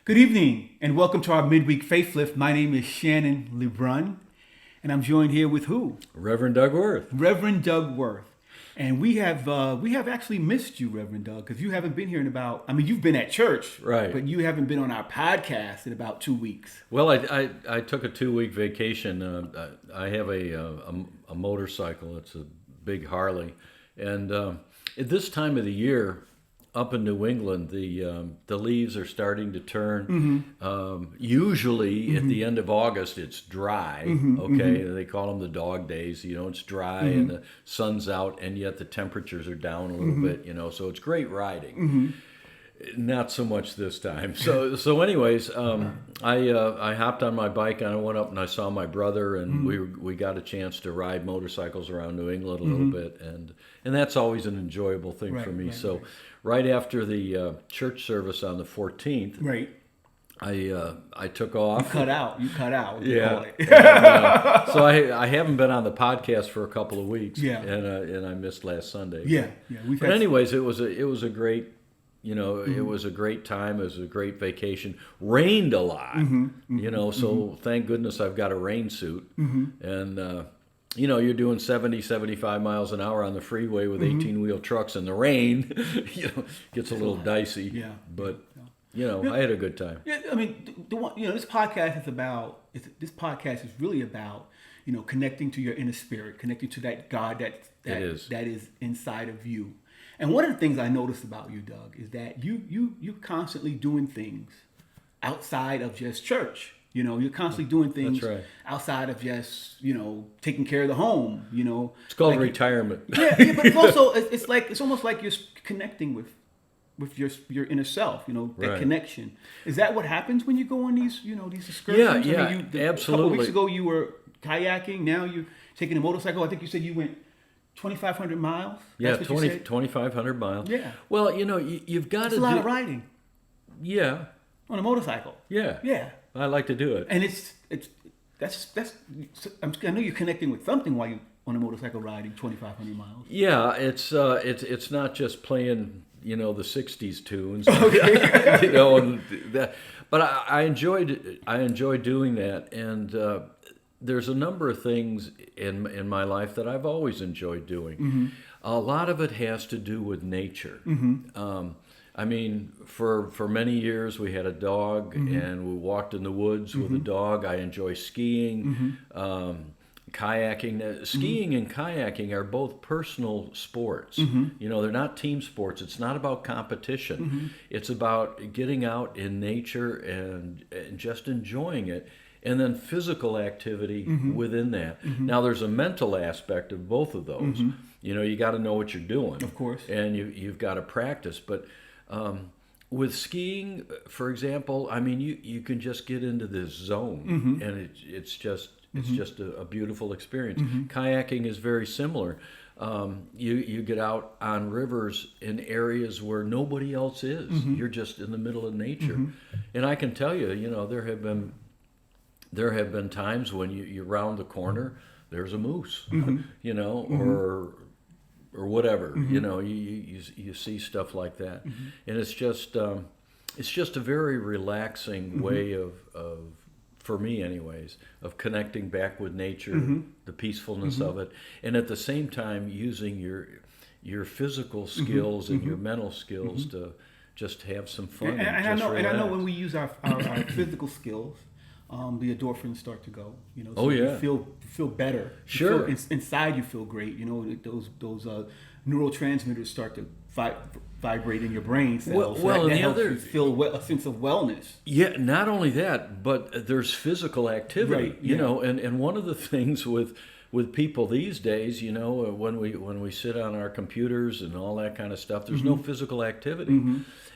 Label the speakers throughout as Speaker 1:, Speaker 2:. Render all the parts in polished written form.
Speaker 1: Good evening, and welcome to our Midweek Faith Lift. My name is Shannon LeBrun, and I'm joined here with who?
Speaker 2: Reverend Doug Worth.
Speaker 1: Reverend Doug Worth. And we have actually missed you, Reverend Doug, because you haven't been here in about, you've been at church,
Speaker 2: right?
Speaker 1: But you haven't been on our podcast in about 2 weeks.
Speaker 2: Well, I took a 2-week vacation. I have a motorcycle. It's a big Harley, and at this time of the year, up in New England, the leaves are starting to turn. Usually at the end of August, it's dry. They call them the dog days. It's dry and the sun's out, and yet the temperatures are down a little bit. So it's great riding. Not so much this time. So anyways, I hopped on my bike and I went up and I saw my brother, and we got a chance to ride motorcycles around New England a little bit, and that's always an enjoyable thing for me. Right after the church service on the 14th, I took off.
Speaker 1: You cut out.
Speaker 2: Yeah. So I haven't been on the podcast for a couple of weeks.
Speaker 1: Yeah.
Speaker 2: And I missed last Sunday.
Speaker 1: Yeah.
Speaker 2: But anyways, it was a great. It was a great time. It was a great vacation. Rained a lot, so thank goodness I've got a rain suit. And, you're doing 70, 75 miles an hour on the freeway with 18-wheel trucks, and the rain, gets a little dicey.
Speaker 1: Yeah.
Speaker 2: But, I had a good time.
Speaker 1: Yeah, the one, this podcast is really about, connecting to your inner spirit, connecting to that God that is inside of you. And one of the things I noticed about you, Doug, is that you're constantly doing things outside of just church. You're constantly doing things outside of just, taking care of the home,
Speaker 2: It's called retirement.
Speaker 1: Yeah, but it's also, it's almost like you're connecting with your inner self, that connection. Is that what happens when you go on these excursions?
Speaker 2: Yeah, absolutely.
Speaker 1: A couple of weeks ago you were kayaking, now you're taking a motorcycle. I think you said you went 2,500 miles?
Speaker 2: Yeah, 2,500 miles.
Speaker 1: Yeah.
Speaker 2: Well, you've got to do...
Speaker 1: It's a lot of riding.
Speaker 2: Yeah.
Speaker 1: On a motorcycle.
Speaker 2: Yeah.
Speaker 1: Yeah.
Speaker 2: I like to do it.
Speaker 1: And I know you're connecting with something while you're on a motorcycle riding 2,500 miles.
Speaker 2: Yeah, it's not just playing, the 60s tunes.
Speaker 1: Okay.
Speaker 2: But I enjoy doing that, and there's a number of things in my life that I've always enjoyed doing. A lot of it has to do with nature. For many years we had a dog, and we walked in the woods with a dog. I enjoy skiing, kayaking. Skiing and kayaking are both personal sports. They're not team sports. It's not about competition. It's about getting out in nature and just enjoying it. And then physical activity within that. Now, there's a mental aspect of both of those. You got to know what you're doing.
Speaker 1: Of course.
Speaker 2: And you've got to practice. But with skiing, for example, you can just get into this zone. And it's just a beautiful experience. Kayaking is very similar. You get out on rivers in areas where nobody else is. You're just in the middle of nature. And I can tell you, there have been times when you round the corner, there's a moose, or whatever. You see stuff like that, and it's just a very relaxing way of, for me anyways, of connecting back with nature, the peacefulness of it, and at the same time using your physical skills and your mental skills to just have some fun.
Speaker 1: And I know when we use our physical skills, the endorphins start to go. You feel better.
Speaker 2: Sure.
Speaker 1: Inside you feel great. Those neurotransmitters start to vibrate in your brain cells.
Speaker 2: Well,
Speaker 1: that
Speaker 2: and
Speaker 1: helps you feel a sense of wellness.
Speaker 2: Yeah, not only that, but there's physical activity.
Speaker 1: Right,
Speaker 2: And one of the things with people these days, when we sit on our computers and all that kind of stuff, there's no physical activity.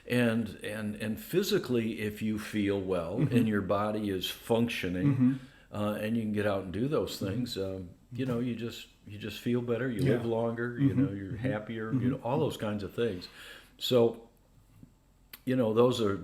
Speaker 2: And physically, if you feel well and your body is functioning, and you can get out and do those things, you just feel better. You live longer. You're happier. All those kinds of things. So, those are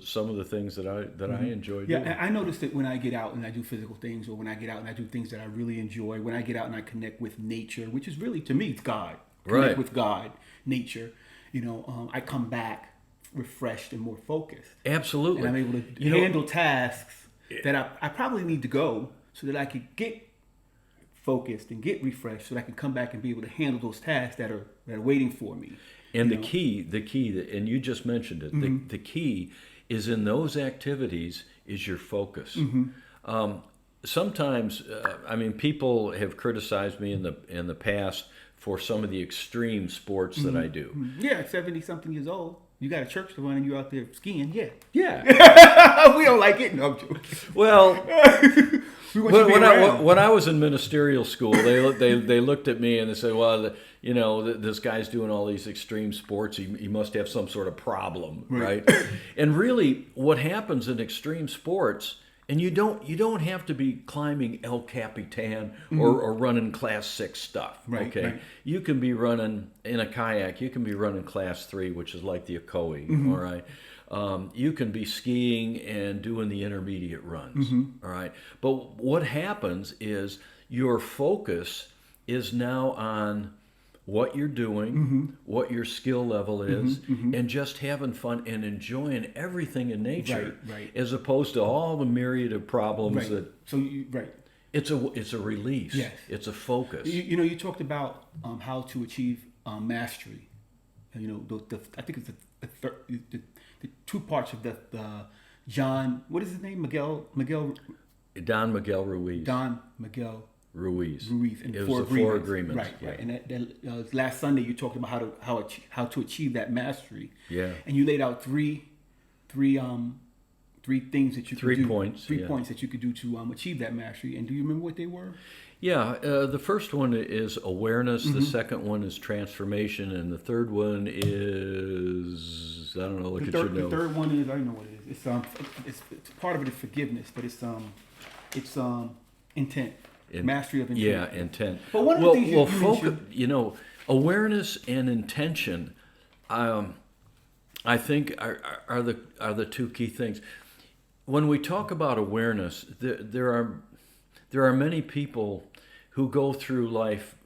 Speaker 2: some of the things that I enjoy doing.
Speaker 1: Yeah, I noticed that when I get out and I do physical things, or when I get out and I do things that I really enjoy, when I get out and I connect with nature, which is really, to me, it's God. Connect with God, nature. I come back refreshed and more focused.
Speaker 2: Absolutely.
Speaker 1: And I'm able to handle tasks that I probably need to go so that I could get focused and get refreshed so that I can come back and be able to handle those tasks that are waiting for me.
Speaker 2: And the key, and you just mentioned it, the key is in those activities is your focus. Sometimes, people have criticized me in the past for some of the extreme sports that I do.
Speaker 1: Yeah, 70-something years old. You got a church to run and you're out there skiing.
Speaker 2: Yeah.
Speaker 1: We don't like it. No, I'm joking.
Speaker 2: Well, when I was in ministerial school, they looked at me and they said, "Well, this guy's doing all these extreme sports. He must have some sort of problem, right?" And really, what happens in extreme sports, and you don't have to be climbing El Capitan or running Class 6 stuff. Okay, right. You can be running in a kayak. You can be running Class 3, which is like the Ocoee. All right. You can be skiing and doing the intermediate runs, all right? But what happens is your focus is now on what you're doing, what your skill level is, and just having fun and enjoying everything in nature, as opposed to all the myriad of problems that.
Speaker 1: So
Speaker 2: it's a release.
Speaker 1: Yes,
Speaker 2: it's a focus.
Speaker 1: You talked about how to achieve mastery. I think it's the two parts of the John, what is his name?
Speaker 2: Don Miguel Ruiz.
Speaker 1: And
Speaker 2: it was the 4 agreements.
Speaker 1: Right. And that last Sunday you talked about how to achieve that mastery.
Speaker 2: Yeah.
Speaker 1: And you laid out three things that you could do. 3 points that you could do to achieve that mastery. And do you remember what they were?
Speaker 2: Yeah, the first one is awareness, the second one is transformation, and the third one is, I don't know, look at your notes.
Speaker 1: The third one is, I know what it is. It's part of it is forgiveness, but it's intent, mastery of intent.
Speaker 2: Yeah, intent.
Speaker 1: But one of the things you mentioned,
Speaker 2: awareness and intention, I think are the two key things. When we talk about awareness, there are many people who go through life,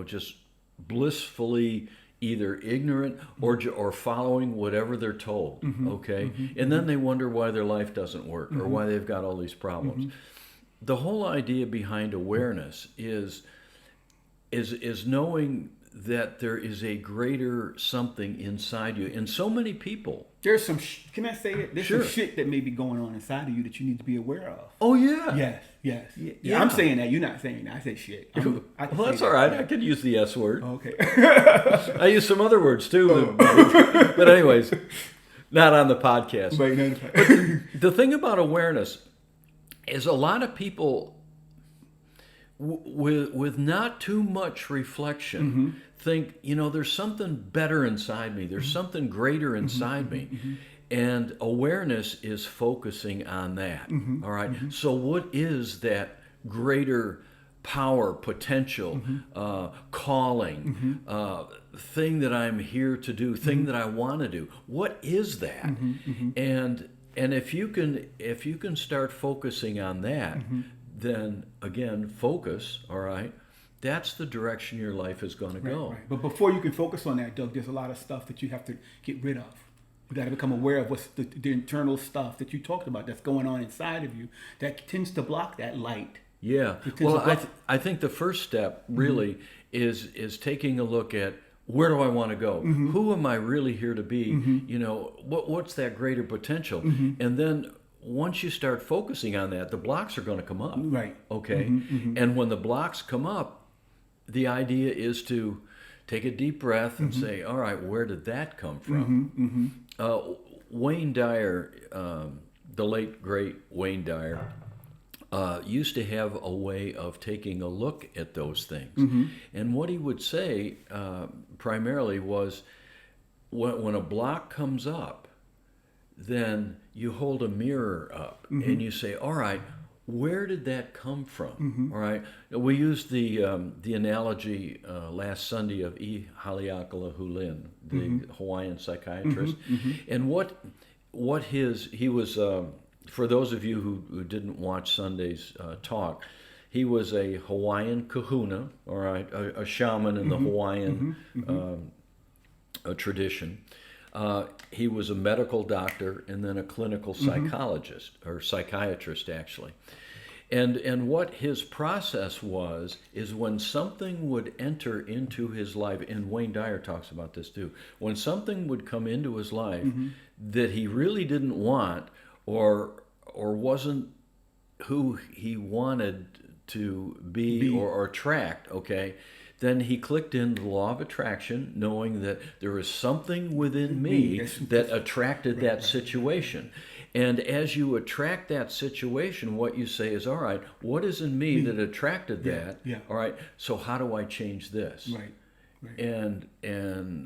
Speaker 2: just blissfully either ignorant or following whatever they're told, okay? And then they wonder why their life doesn't work or why they've got all these problems. The whole idea behind awareness is knowing that there is a greater something inside you. And so many people...
Speaker 1: There's some... Can I say it? There's some shit that may be going on inside of you that you need to be aware of.
Speaker 2: Oh, yeah.
Speaker 1: Yes. Yeah. I'm saying that. You're not saying that. I say shit.
Speaker 2: Well, that's all right. I could use the S word.
Speaker 1: Okay.
Speaker 2: I use some other words, too. But anyways, not on the podcast. But the thing about awareness is a lot of people... with not too much reflection, think, there's something better inside me. There's something greater inside me. And awareness is focusing on that. All right. So what is that greater power, potential, calling, thing that I'm here to do, thing that I want to do? What is that? And if you can start focusing on that, then again, focus, all right? That's the direction your life is going to go.
Speaker 1: Right. But before you can focus on that, Doug, there's a lot of stuff that you have to get rid of. You got to become aware of what's the internal stuff that you talked about that's going on inside of you that tends to block that light.
Speaker 2: Yeah. Well, I think the first step really is taking a look at where do I want to go? Who am I really here to be? What's that greater potential? And then once you start focusing on that, the blocks are going to come up.
Speaker 1: Right.
Speaker 2: Okay. And when the blocks come up, the idea is to take a deep breath and say, all right, where did that come from? Wayne Dyer, the late, great Wayne Dyer, used to have a way of taking a look at those things. And what he would say primarily was when a block comes up, then you hold a mirror up and you say, all right, where did that come from? All right. We used the analogy last Sunday of E. Haleakala Hulin, the Hawaiian psychiatrist. And he was, for those of you who didn't watch Sunday's talk, he was a Hawaiian kahuna, all right, a shaman in the Hawaiian tradition. He was a medical doctor and then a clinical psychologist, or psychiatrist, actually. And what his process is when something would enter into his life, and Wayne Dyer talks about this too, when something would come into his life that he really didn't want or wasn't who he wanted to be. Or attract, okay, then he clicked in the law of attraction, knowing that there is something within me that attracted that situation. And as you attract that situation, what you say is, all right, what is in me that attracted that?
Speaker 1: Yeah.
Speaker 2: All right, so how do I change this?
Speaker 1: Right.
Speaker 2: And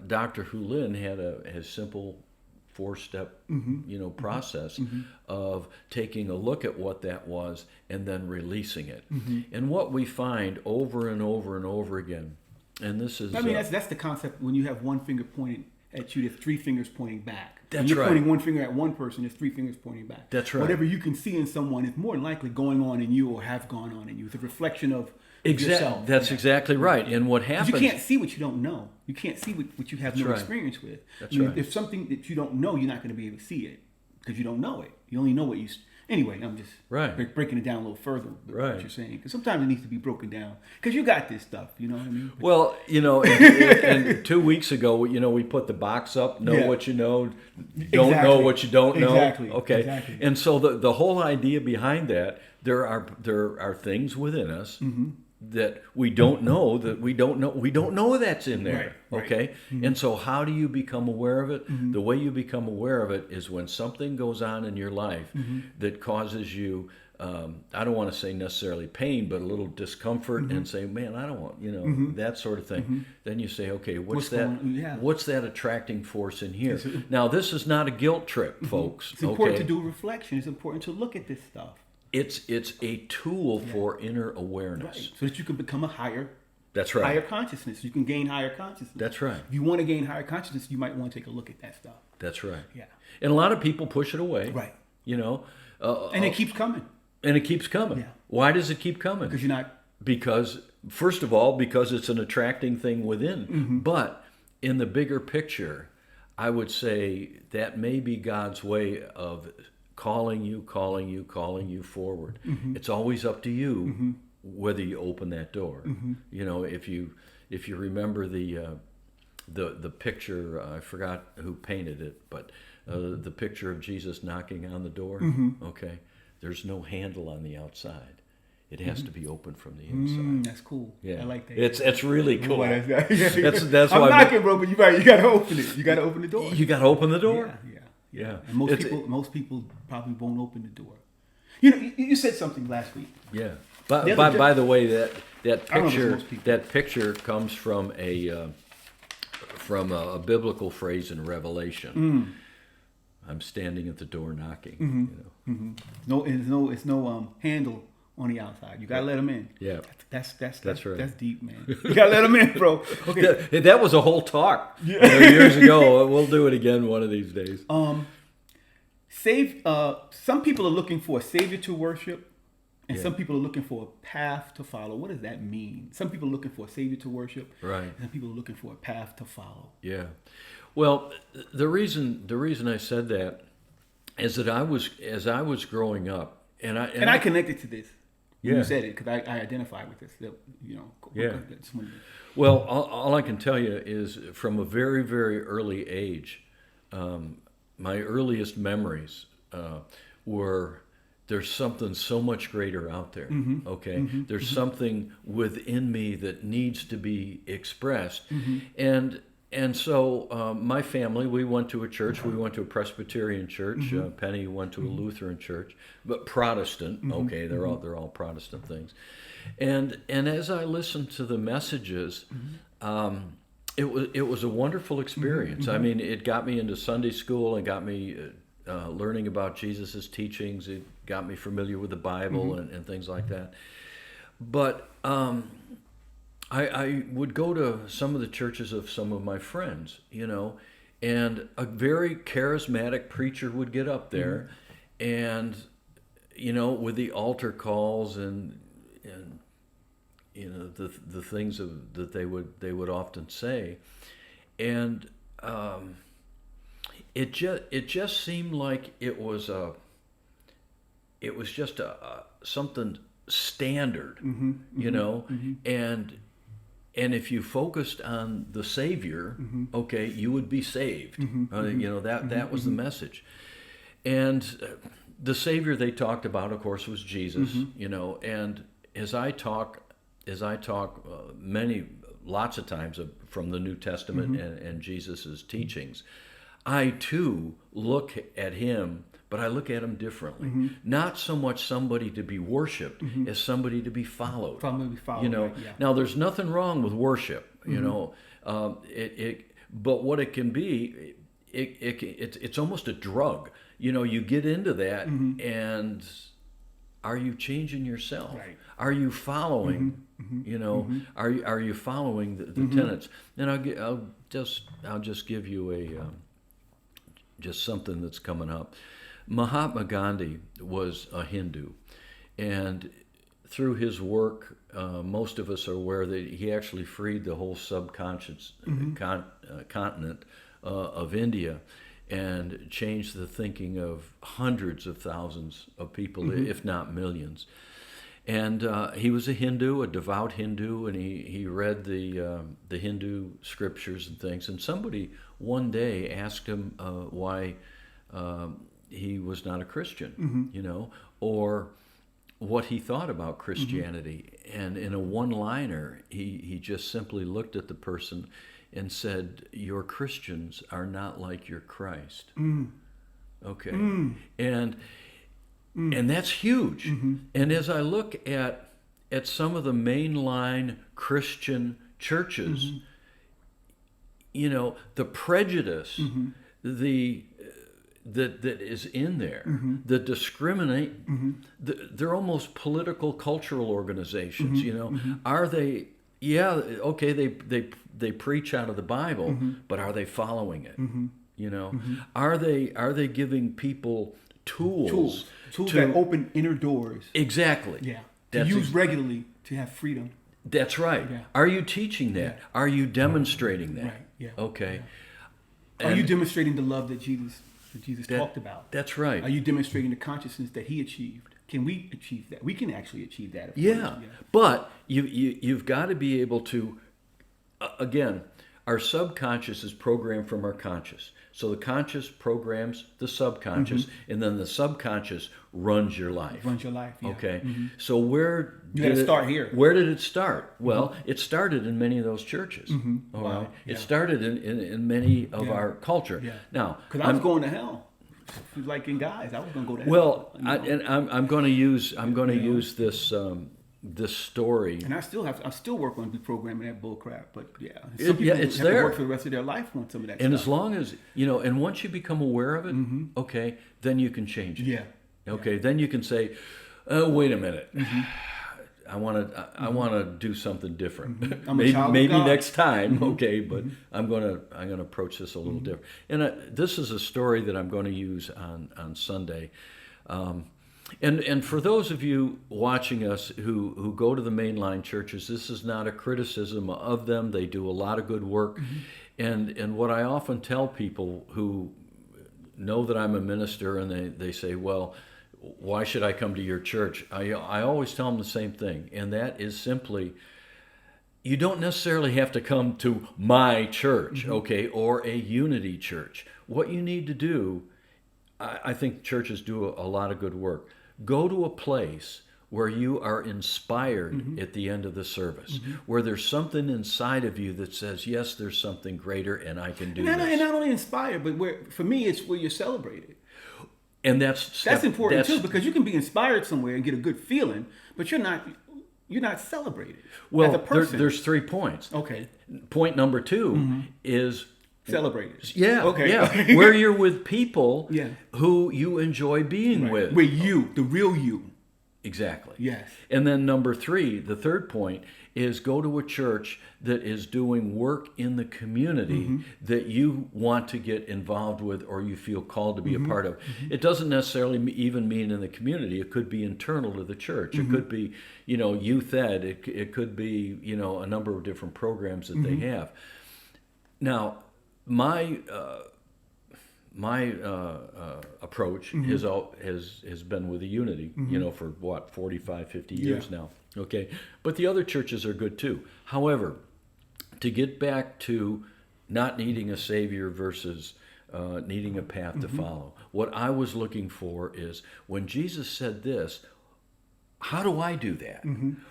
Speaker 2: Dr. Hulin had a simple 4-step process of taking a look at what that was and then releasing it. And what we find over and over and over again, and this is
Speaker 1: that's the concept. When you have one finger pointing at you, there's 3 fingers pointing back.
Speaker 2: That's
Speaker 1: when you're
Speaker 2: right.
Speaker 1: pointing one finger at one person, there's 3 fingers pointing back.
Speaker 2: That's right.
Speaker 1: Whatever you can see in someone is more than likely going on in you or have gone on in you. It's a reflection of yourself.
Speaker 2: That's exactly right. And what happens...
Speaker 1: You can't see what you don't know. You can't see what you have no experience with.
Speaker 2: That's right.
Speaker 1: If something that you don't know, you're not going to be able to see it because you don't know it. You only know what you... Anyway, I'm just breaking it down a little further. What you're saying, because sometimes it needs to be broken down. Because you got this stuff, you know what I mean?
Speaker 2: Well, and 2 weeks ago, we put the box up. Know what you know, don't know what you don't know.
Speaker 1: Exactly.
Speaker 2: Okay.
Speaker 1: Exactly.
Speaker 2: And so the whole idea behind that, there are things within us that we don't know that's in there.
Speaker 1: Right.
Speaker 2: Okay. And so how do you become aware of it? The way you become aware of it is when something goes on in your life that causes you I don't want to say necessarily pain, but a little discomfort, and say, man, I don't want, that sort of thing. Then you say, okay, what's that attracting force in here? Now, this is not a guilt trip, folks.
Speaker 1: It's important to do reflection. It's important to look at this stuff.
Speaker 2: It's a tool for inner awareness.
Speaker 1: So that you can become a higher consciousness. You can gain higher consciousness.
Speaker 2: That's right.
Speaker 1: If you want to gain higher consciousness, you might want to take a look at that stuff.
Speaker 2: That's right.
Speaker 1: Yeah.
Speaker 2: And a lot of people push it away.
Speaker 1: Right.
Speaker 2: And
Speaker 1: it keeps coming.
Speaker 2: And it keeps coming.
Speaker 1: Yeah.
Speaker 2: Why does it keep coming?
Speaker 1: Because you're not...
Speaker 2: Because, first of all, because it's an attracting thing within. But in the bigger picture, I would say that may be God's way of calling you forward. It's always up to you whether you open that door. If you remember the picture, I forgot who painted it, but the picture of Jesus knocking on the door. Okay, there's no handle on the outside. It has to be open from the inside.
Speaker 1: That's cool.
Speaker 2: Yeah,
Speaker 1: I like that.
Speaker 2: It's really cool.
Speaker 1: That's why I'm knocking, bro. But you got to open it. You got to open the door.
Speaker 2: You got to open the door.
Speaker 1: Yeah. And most people probably won't open the door. You said something last week.
Speaker 2: Yeah. By the way, that picture comes from a biblical phrase in Revelation. I'm standing at the door knocking.
Speaker 1: It's no handle on the outside. You gotta let them in.
Speaker 2: Yeah,
Speaker 1: that's
Speaker 2: right.
Speaker 1: That's deep, man. You gotta let them in, bro. Okay,
Speaker 2: that was a whole talk years ago. We'll do it again one of these days.
Speaker 1: Some people are looking for a savior to worship, and some people are looking for a path to follow. What does that mean? Some people are looking for a savior to worship,
Speaker 2: right?
Speaker 1: And some people are looking for a path to follow.
Speaker 2: Yeah. Well, the reason I said that is that as I was growing up, and I
Speaker 1: connected to this. You said it because I identify with this.
Speaker 2: Well, all I can tell you is from a very, very early age, my earliest memories were there's something so much greater out there. Okay, there's something within me that needs to be expressed, and so my family, we went to a church. We went to a Presbyterian church. Penny went to a Lutheran church, but Protestant. Okay, they're all Protestant things. And as I listened to the messages, it was a wonderful experience. I mean, it got me into Sunday school and got me learning about Jesus' teachings. It got me familiar with the Bible and things like that. But I would go to some of the churches of some of my friends, and a very charismatic preacher would get up there and, with the altar calls and the things that they would often say. And it just seemed like it was just a something standard, you know, and if you focused on the Savior, okay, you would be saved. You know, that was the message. And the Savior they talked about, of course, was Jesus. You know, and as I talk lots of times from the New Testament and Jesus's teachings, I too look at him, but I look at him differently. Not so much somebody to be worshipped as somebody to be followed. You know,
Speaker 1: right, yeah.
Speaker 2: Now there's nothing wrong with worship. You know, but what it can be, it's almost a drug. You know, you get into that, and are you changing yourself?
Speaker 1: Right.
Speaker 2: Are you following? You know, are you following the tenets? And I'll just give you just something that's coming up. Mahatma Gandhi was a Hindu, and through his work, most of us are aware that he actually freed the whole subconscious continent of India and changed the thinking of hundreds of thousands of people, if not millions. And he was a Hindu, a devout Hindu, and he read the Hindu scriptures and things. And somebody one day asked him why he was not a Christian, you know, or what he thought about Christianity. And in a one-liner, he just simply looked at the person and said, "Your Christians are not like your Christ." Okay. And that's huge. And as I look at some of the mainline Christian churches, you know, the prejudice, that is in there, the discriminate, they're almost political, cultural organizations. You know, are they? Yeah, okay, they preach out of the Bible, but are they following it? You know, are they giving people tools
Speaker 1: that open inner doors?
Speaker 2: Exactly.
Speaker 1: Yeah. To use regularly to have freedom.
Speaker 2: That's right.
Speaker 1: Yeah.
Speaker 2: Are you teaching that? Yeah. Are you demonstrating that?
Speaker 1: Right. Yeah.
Speaker 2: Okay.
Speaker 1: Yeah. Are you demonstrating the love that Jesus talked about?
Speaker 2: That's right.
Speaker 1: Are you demonstrating the consciousness that he achieved? Can we achieve that? We can actually achieve that.
Speaker 2: Yeah. But you've got to be able to, again, our subconscious is programmed from our conscious. So the conscious programs the subconscious, and then the subconscious runs your life.
Speaker 1: Yeah.
Speaker 2: Okay. So where
Speaker 1: you got to start here.
Speaker 2: Where did it start? Well, it started in many of those churches. All right. Yeah. It started in many of our culture.
Speaker 1: Yeah.
Speaker 2: Now,
Speaker 1: because I was going to hell. Like in guys, I was going to go to hell.
Speaker 2: Well, I'm going to use this story.
Speaker 1: And I'm still working on deprogramming that bull crap. But
Speaker 2: some people it's
Speaker 1: have
Speaker 2: there.
Speaker 1: to work for the rest of their life on some of that
Speaker 2: and
Speaker 1: stuff.
Speaker 2: As long as, you know, and once you become aware of it, okay, then you can change it.
Speaker 1: Yeah.
Speaker 2: Okay, then you can say, oh, wait a minute. I want to do something different. Maybe next time, okay, but I'm going to approach this a little different. And this is a story that I'm going to use on Sunday. And for those of you watching us who go to the mainline churches, this is not a criticism of them. They do a lot of good work. And what I often tell people who know that I'm a minister and they say, well, why should I come to your church? I always tell them the same thing, and that is simply, you don't necessarily have to come to my church, okay, or a unity church. What you need to do, I think churches do a lot of good work. Go to a place where you are inspired at the end of the service, where there's something inside of you that says, yes, there's something greater and I can do this.
Speaker 1: And not only inspired, but for me, it's where you're celebrated.
Speaker 2: And that's
Speaker 1: important too, because you can be inspired somewhere and get a good feeling, but you're not celebrated as a person.
Speaker 2: There's 3 points.
Speaker 1: Okay.
Speaker 2: Point number 2 is
Speaker 1: celebrated.
Speaker 2: Yeah.
Speaker 1: Okay.
Speaker 2: Yeah. Where you're with people
Speaker 1: Yeah.
Speaker 2: who you enjoy being with.
Speaker 1: With you, the real you.
Speaker 2: Exactly.
Speaker 1: Yes.
Speaker 2: And then number 3, the third point, is go to a church that is doing work in the community that you want to get involved with or you feel called to be a part of. It doesn't necessarily even mean in the community. It could be internal to the church. It could be, youth ed. It could be, a number of different programs that they have. Now, my my approach has been with the unity, for what, 45, 50 years now. Okay, but the other churches are good too. However, to get back to not needing a savior versus needing a path to follow, what I was looking for is when Jesus said this, how do I do that?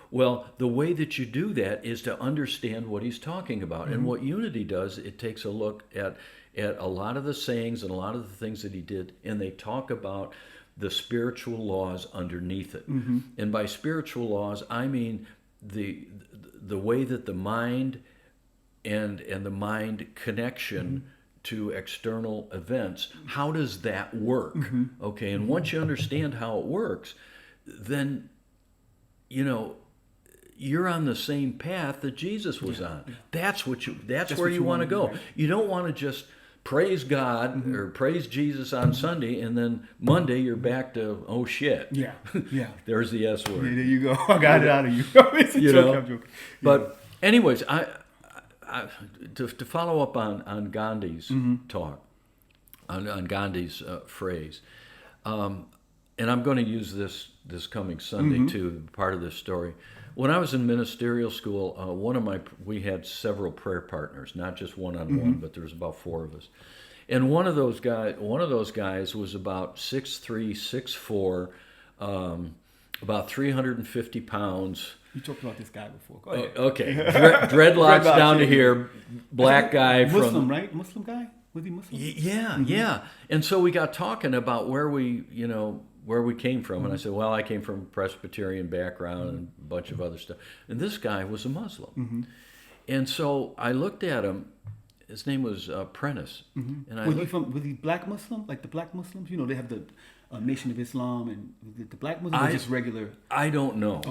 Speaker 2: Well, the way that you do that is to understand what he's talking about. And what unity does, it takes a look at a lot of the sayings and a lot of the things that he did, and they talk about the spiritual laws underneath it. And by spiritual laws, I mean the way that the mind and the mind connection to external events, how does that work? Okay, and once you understand how it works, then you're on the same path that Jesus was on. That's where you want to go. Right? You don't want to just praise God or praise Jesus on Sunday, and then Monday you're back to, oh shit. Yeah. There's the S word.
Speaker 1: Yeah, there you go. I got it out of you. It's a joke. I'm joking.
Speaker 2: But anyways, I to follow up on Gandhi's talk, on Gandhi's phrase, and I'm going to use this coming Sunday too, part of this story. When I was in ministerial school, we had several prayer partners, not just one-on-one, but there was about 4 of us. And one of those guys was about 6'3", 6'4", about 350 pounds.
Speaker 1: You talked about this guy before. Go ahead.
Speaker 2: Okay, dreadlocks down to here, black guy
Speaker 1: Muslim, right? Muslim guy? Was he Muslim?
Speaker 2: Yeah. And so we got talking about where we came from, and I said, well, I came from a Presbyterian background and a bunch of other stuff. And this guy was a Muslim. And so I looked at him. His name was Prentice. And
Speaker 1: was he black Muslim? Like the black Muslims? They have the Nation of Islam, and the black Muslims are just regular? I
Speaker 2: don't know.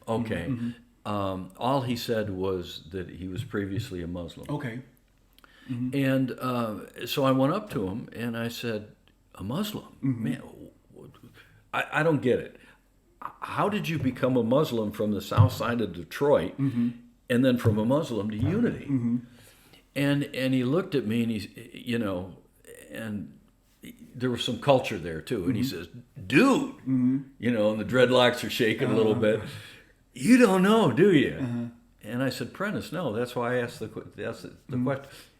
Speaker 1: Okay.
Speaker 2: All he said was that he was previously a Muslim.
Speaker 1: Okay.
Speaker 2: And so I went up to him, and I said, a Muslim? Man, I don't get it. How did you become a Muslim from the south side of Detroit, and then from a Muslim to unity? And he looked at me, and and there was some culture there too. And he says, "Dude," and the dreadlocks are shaking a little bit. You don't know, do you? And I said, Prentice, no. That's why I asked the question.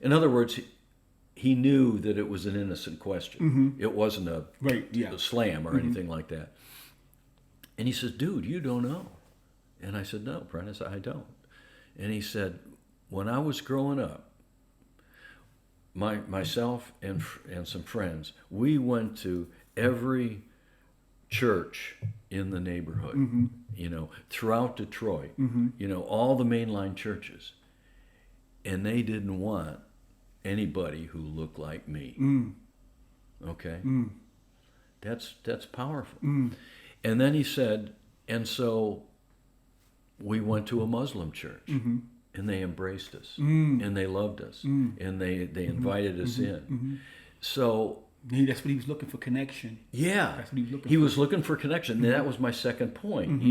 Speaker 2: In other words, he knew that it was an innocent question. It wasn't a slam or anything like that. And he says, dude, you don't know. And I said, no, Prentice, I don't. And he said, when I was growing up, myself and some friends, we went to every church in the neighborhood, throughout Detroit, all the mainline churches. And they didn't want anybody who looked like me. Okay? That's powerful. And then he said, and so we went to a Muslim church, and they embraced us, and they loved us, and they invited us in. So
Speaker 1: that's what he was looking for, connection.
Speaker 2: Yeah,
Speaker 1: that's what he was looking for.
Speaker 2: He was looking for connection. That was my second point.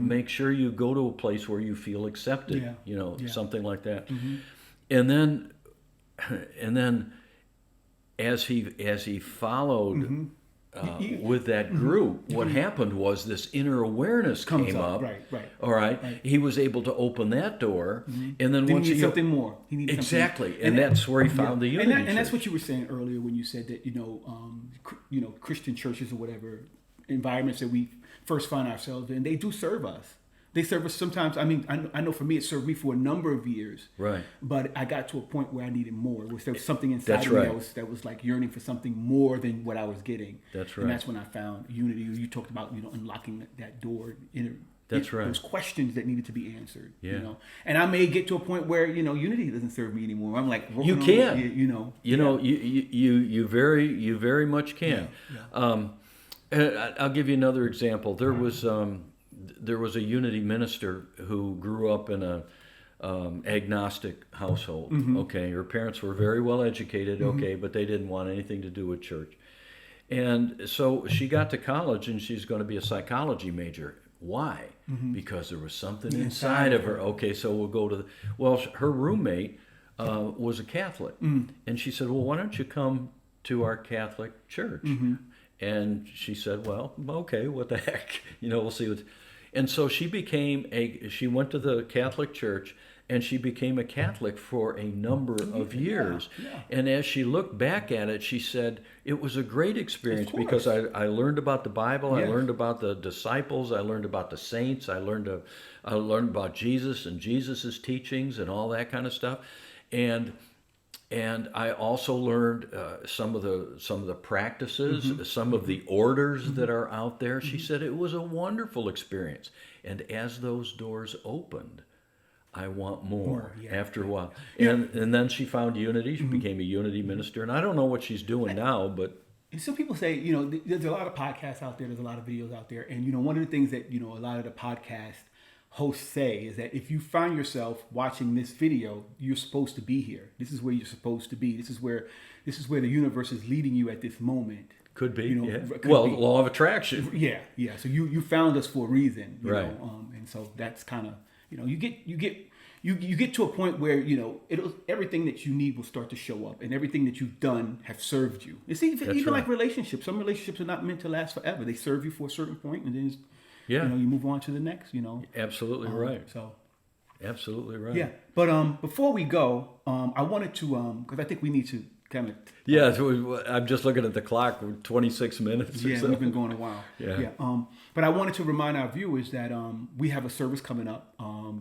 Speaker 2: Make sure you go to a place where you feel accepted. Something like that. And then as he followed with that group, what happened was this inner awareness came up.
Speaker 1: Right.
Speaker 2: All right. He was able to open that door, and then once
Speaker 1: he needed something more. He needed
Speaker 2: exactly,
Speaker 1: something.
Speaker 2: And that's where he found the unity.
Speaker 1: And that's what you were saying earlier when you said that Christian churches or whatever environments that we first find ourselves in, they do serve us. They serve us sometimes. I mean, I know for me, it served me for a number of years.
Speaker 2: Right.
Speaker 1: But I got to a point where I needed more. There was something inside of me that was like yearning for something more than what I was getting.
Speaker 2: That's right.
Speaker 1: And that's when I found unity. You talked about unlocking that door.
Speaker 2: That's right.
Speaker 1: Those questions that needed to be answered. Yeah. And I may get to a point where unity doesn't serve me anymore. I'm like,
Speaker 2: you can. You very much can. Yeah. I'll give you another example. There was a unity minister who grew up in a agnostic household. Okay, her parents were very well educated. Okay, but they didn't want anything to do with church, and so she got to college and she's going to be a psychology major. Why? Because there was something inside of her. Okay, so we'll go to her roommate was a Catholic, and she said, well, why don't you come to our Catholic church. And she said, well, okay, what the heck? We'll see what. And so she went to the Catholic church, and she became a Catholic for a number of years. Yeah. And as she looked back at it, she said, it was a great experience because I learned about the Bible, I learned about the disciples, I learned about the saints, I learned about Jesus and Jesus's teachings and all that kind of stuff. And I also learned some of the practices, some of the orders that are out there. She said it was a wonderful experience. And as those doors opened, I want more after a while. And then she found unity. She became a unity minister. And I don't know what she's doing now, but...
Speaker 1: Some people say, there's a lot of podcasts out there. There's a lot of videos out there. And, one of the things that, a lot of the podcast hosts say is that if you find yourself watching this video, you're supposed to be here. This is where you're supposed to be. This is where the universe is leading you at this moment.
Speaker 2: Could be, law of attraction.
Speaker 1: Yeah. So you found us for a reason,
Speaker 2: right?
Speaker 1: And so that's kind of, you get to a point where everything that you need will start to show up, and everything that you've done have served you. It's even like relationships. Some relationships are not meant to last forever. They serve you for a certain point, and then you move on to the next.
Speaker 2: Absolutely right.
Speaker 1: So.
Speaker 2: Absolutely right.
Speaker 1: Yeah, but before we go, I wanted to because I think we need to kind of.
Speaker 2: I'm just looking at the clock. We're 26 minutes.
Speaker 1: Yeah, we've been going a while.
Speaker 2: Yeah.
Speaker 1: But I wanted to remind our viewers that we have a service coming up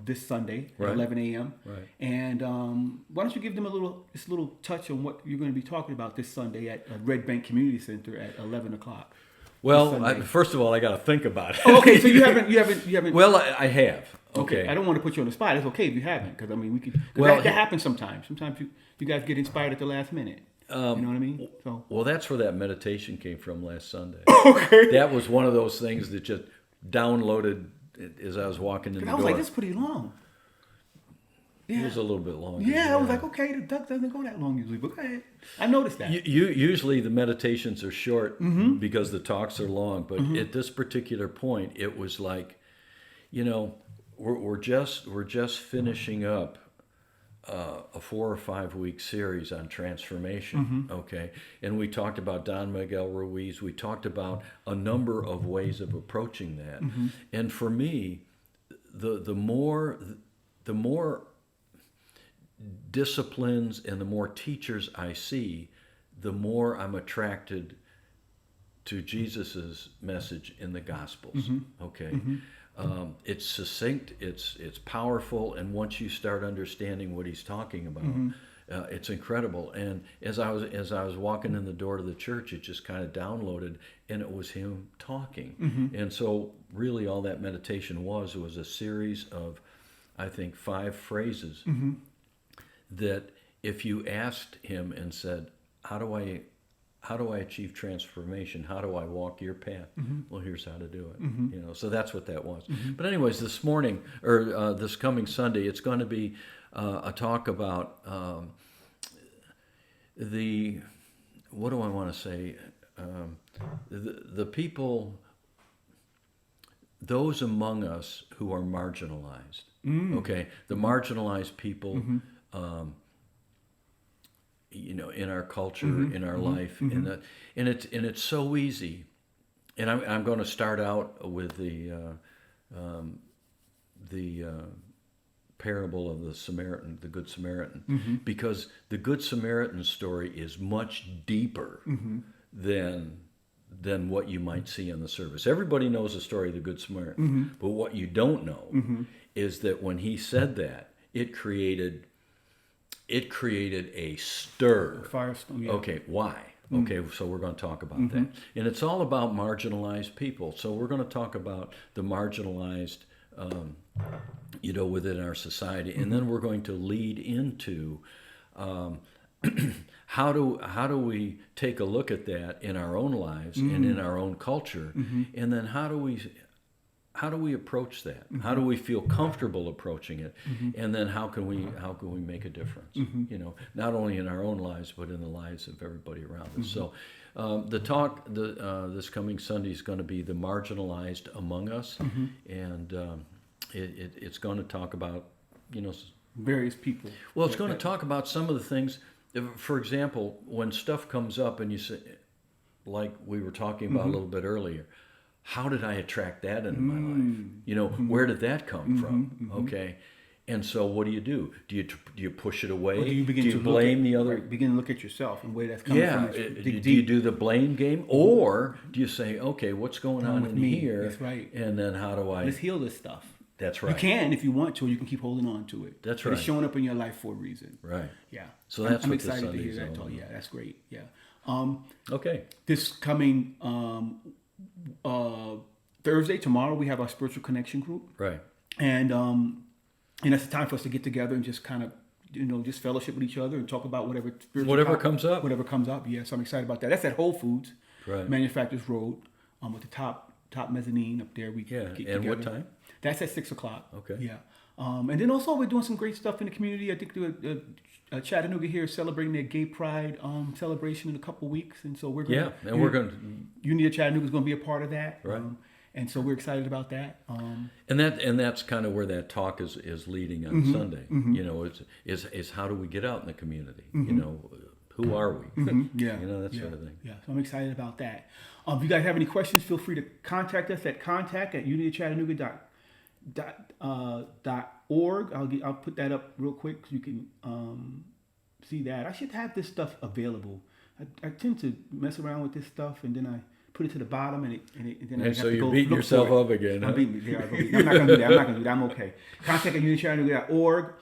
Speaker 1: this Sunday at 11 a.m.
Speaker 2: Right.
Speaker 1: And why don't you give them a little touch on what you're going to be talking about this Sunday at Red Bank Community Center at 11 o'clock.
Speaker 2: Well, first of all, I got to think about it.
Speaker 1: Oh, okay, so you haven't.
Speaker 2: Well, I have. Okay.
Speaker 1: I don't want to put you on the spot. It's okay if you haven't, because we could. That happens sometimes. Sometimes you guys get inspired at the last minute. You know what I mean? So.
Speaker 2: Well, that's where that meditation came from last Sunday.
Speaker 1: Okay.
Speaker 2: That was one of those things that just downloaded as I was walking in the door.
Speaker 1: I was like, that's pretty long.
Speaker 2: Yeah. It was a little bit long.
Speaker 1: Yeah, I was like, okay, the duck doesn't go that long usually, but go ahead. I noticed that.
Speaker 2: Usually the meditations are short because the talks are long, but at this particular point, it was like, we're just finishing up a 4 or 5 week series on transformation, okay? And we talked about Don Miguel Ruiz. We talked about a number of ways of approaching that. And for me, the more disciplines and the more teachers I see, the more I'm attracted to Jesus's message in the Gospels. Okay, it's succinct, it's powerful, and once you start understanding what he's talking about, it's incredible. And as I was walking in the door to the church, it just kind of downloaded, and it was him talking. And so, really, all that meditation was a series of, I think, 5 phrases. That if you asked him and said, how do I achieve transformation? How do I walk your path? Well, here's how to do it. So that's what that was. But anyways, this morning, or this coming Sunday, it's going to be a talk about what do I want to say? The people, those among us who are marginalized. Okay, the marginalized people. In our culture, in our life, and it's so easy. And I'm going to start out with the parable of the Good Samaritan, because the Good Samaritan story is much deeper than what you might see in the service. Everybody knows the story of the Good Samaritan, but what you don't know is that when he said that, it created a stir.
Speaker 1: A firestorm. Yeah.
Speaker 2: Okay, why? Okay, so we're going to talk about that. And it's all about marginalized people. So we're going to talk about the marginalized, within our society. And then we're going to lead into how do we take a look at that in our own lives and in our own culture? And then how do we approach that? How do we feel comfortable approaching it? And then how can we make a difference? Not only in our own lives, but in the lives of everybody around us. So the talk this coming Sunday is going to be the marginalized among us, and it's going to talk about
Speaker 1: various people.
Speaker 2: Well, it's going to talk about some of the things for example, when stuff comes up and you say, like we were talking about a little bit earlier, how did I attract that into my life? Where did that come from? Okay. And so what do? Do you push it away?
Speaker 1: Or do you begin to
Speaker 2: blame the other?
Speaker 1: Right, begin to look at yourself and where that's coming from.
Speaker 2: Do you do the blame game? Or do you say, okay, what's going on in here?
Speaker 1: That's right.
Speaker 2: And then how do I...
Speaker 1: Let's heal this stuff.
Speaker 2: That's right.
Speaker 1: You can if you want to, or you can keep holding on to it.
Speaker 2: That's right.
Speaker 1: It's showing up in your life for a reason.
Speaker 2: Right.
Speaker 1: Yeah.
Speaker 2: So that's
Speaker 1: I'm
Speaker 2: what
Speaker 1: excited
Speaker 2: the
Speaker 1: to hear
Speaker 2: Sunday's
Speaker 1: that
Speaker 2: all
Speaker 1: talk.
Speaker 2: about.
Speaker 1: Yeah, that's great. Yeah.
Speaker 2: Okay.
Speaker 1: This coming Thursday, tomorrow, we have our spiritual connection group.
Speaker 2: Right.
Speaker 1: And that's the time for us to get together and just kind of, just fellowship with each other and talk about whatever spiritual
Speaker 2: comes up.
Speaker 1: Whatever comes up. Yeah. So I'm excited about that. That's at Whole Foods,
Speaker 2: right.
Speaker 1: Manufacturers Road, with the top mezzanine up there. We get together.
Speaker 2: What time?
Speaker 1: That's at 6:00.
Speaker 2: Okay.
Speaker 1: Yeah. And then also we're doing some great stuff in the community. I think Chattanooga here is celebrating their Gay Pride celebration in a couple weeks, and so we're going.
Speaker 2: Yeah, and we're going.
Speaker 1: Unity of Chattanooga is going to be a part of that.
Speaker 2: Right.
Speaker 1: And so we're excited about that.
Speaker 2: And that's kind of where that talk is leading on Sunday. Is how do we get out in the community? Who are we?
Speaker 1: Yeah.
Speaker 2: That sort of thing.
Speaker 1: Yeah. So I'm excited about that. If you guys have any questions, feel free to contact us at contact@unitychattanooga.org. I'll put that up real quick so you can see that. I should have this stuff available. I tend to mess around with this stuff and then I put it to the bottom and then I have
Speaker 2: so
Speaker 1: to
Speaker 2: you're
Speaker 1: go
Speaker 2: beating
Speaker 1: look
Speaker 2: yourself
Speaker 1: for it.
Speaker 2: up again.
Speaker 1: I'm beating me. I'm not going to do that. I'm okay. Contact at unitychattanooga.org.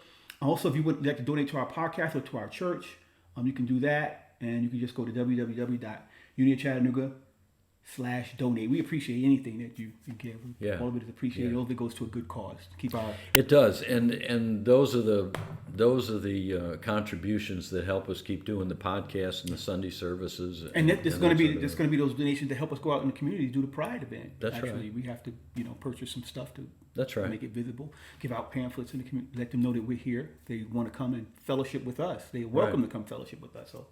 Speaker 1: Also, if you would like to donate to our podcast or to our church, you can do that, and you can just go to www.unitychattanooga.com/donate. We appreciate anything that you give.
Speaker 2: Yeah.
Speaker 1: All of it is appreciated. All of it goes to a good cause. Keep our.
Speaker 2: It does, and those are the contributions that help us keep doing the podcast and the Sunday services.
Speaker 1: And there's going to be those donations that help us go out in the community to do the Pride event.
Speaker 2: That's right.
Speaker 1: We have to purchase some stuff to.
Speaker 2: That's right.
Speaker 1: Make it visible. Give out pamphlets in the community. Let them know that we're here. They want to come and fellowship with us. They're welcome to come fellowship with us. So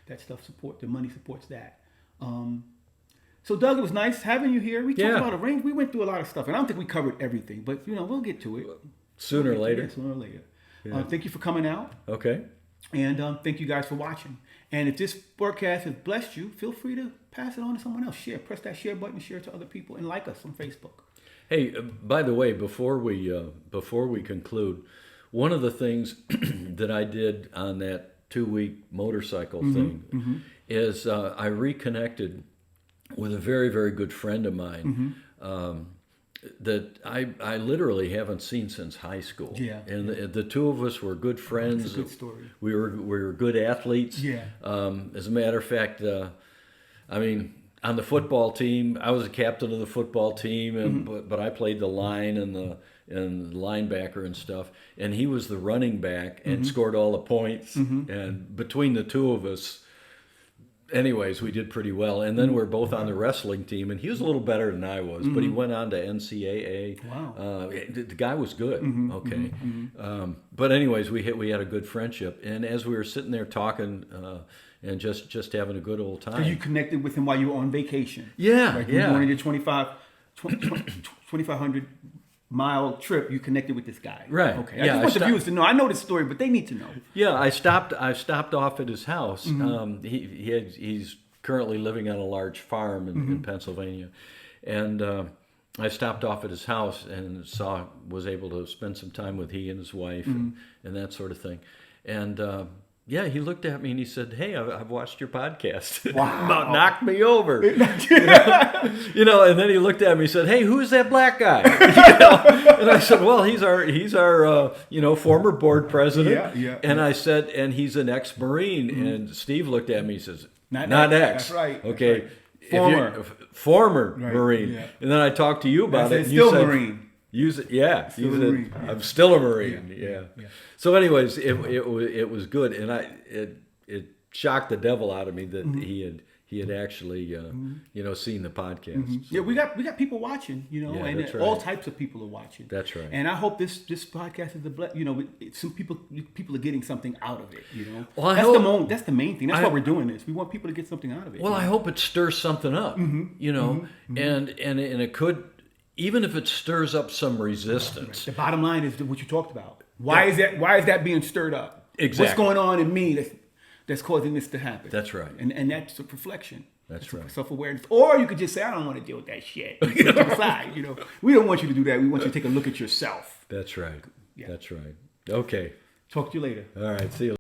Speaker 1: that stuff the money supports that. So Doug, it was nice having you here. We talked about a range. We went through a lot of stuff, and I don't think we covered everything, but we'll get to it
Speaker 2: sooner or later.
Speaker 1: Yeah. Thank you for coming out.
Speaker 2: Okay.
Speaker 1: And thank you guys for watching. And if this broadcast has blessed you, feel free to pass it on to someone else. Press that share button, share it to other people, and like us on Facebook.
Speaker 2: Hey, by the way, before we conclude, one of the things that I did on that 2-week motorcycle thing is I reconnected with a very, very good friend of mine that I literally haven't seen since high school.
Speaker 1: Yeah.
Speaker 2: And the two of us were good friends.
Speaker 1: That's a good story.
Speaker 2: We were good athletes.
Speaker 1: Yeah.
Speaker 2: As a matter of fact, on the football team, I was a captain of the football team, but I played the line and the linebacker and stuff, and he was the running back and scored all the points. And between the two of us, anyways, we did pretty well. And then we're both on the wrestling team, and he was a little better than I was, but he went on to NCAA.
Speaker 1: Wow.
Speaker 2: The guy was good. Okay. But anyways, we had a good friendship, and as we were sitting there talking. And just having a good old time.
Speaker 1: So you connected with him while you were on vacation.
Speaker 2: Yeah,
Speaker 1: like you were on your 2,500 mile trip. You connected with this guy.
Speaker 2: Right.
Speaker 1: Okay. I just want the viewers to know. I know this story, but they need to know.
Speaker 2: Yeah, I stopped off at his house. He's currently living on a large farm in Pennsylvania, and I stopped off at his house and was able to spend some time with he and his wife and that sort of thing, and. Yeah, he looked at me and he said, "Hey, I've watched your podcast."
Speaker 1: Wow.
Speaker 2: About knocked me over. And then he looked at me and said, "Hey, who's that black guy?" And I said, "Well, he's our former board president."
Speaker 1: Yeah.
Speaker 2: And I said, "And he's an ex-Marine." And Steve looked at me and says, "Not ex."
Speaker 1: That's right.
Speaker 2: Okay.
Speaker 1: Former.
Speaker 2: Former
Speaker 1: right.
Speaker 2: Marine.
Speaker 1: Yeah.
Speaker 2: And then I talked to you about it. And
Speaker 1: still
Speaker 2: you said,
Speaker 1: Marine.
Speaker 2: Marine. I'm still a Marine. Yeah. So, anyways, it was good, and it shocked the devil out of me that he had actually seen the podcast.
Speaker 1: Yeah, we got people watching, and
Speaker 2: that's right.
Speaker 1: all types of people are watching.
Speaker 2: That's right.
Speaker 1: And I hope this podcast is some people are getting something out of it.
Speaker 2: Well,
Speaker 1: that's the main thing. That's why we're doing this. We want people to get something out of it.
Speaker 2: Well, I hope it stirs something up. And it could. Even if it stirs up some resistance.
Speaker 1: The bottom line is what you talked about. Why is that being stirred up?
Speaker 2: Exactly.
Speaker 1: What's going on in me that's causing this to happen.
Speaker 2: That's right.
Speaker 1: And that's a reflection.
Speaker 2: That's right.
Speaker 1: Self-awareness. Or you could just say, I don't want to deal with that shit. Put it aside, We don't want you to do that. We want you to take a look at yourself.
Speaker 2: That's right.
Speaker 1: Yeah.
Speaker 2: That's right. Okay.
Speaker 1: Talk to you later.
Speaker 2: All right. See you.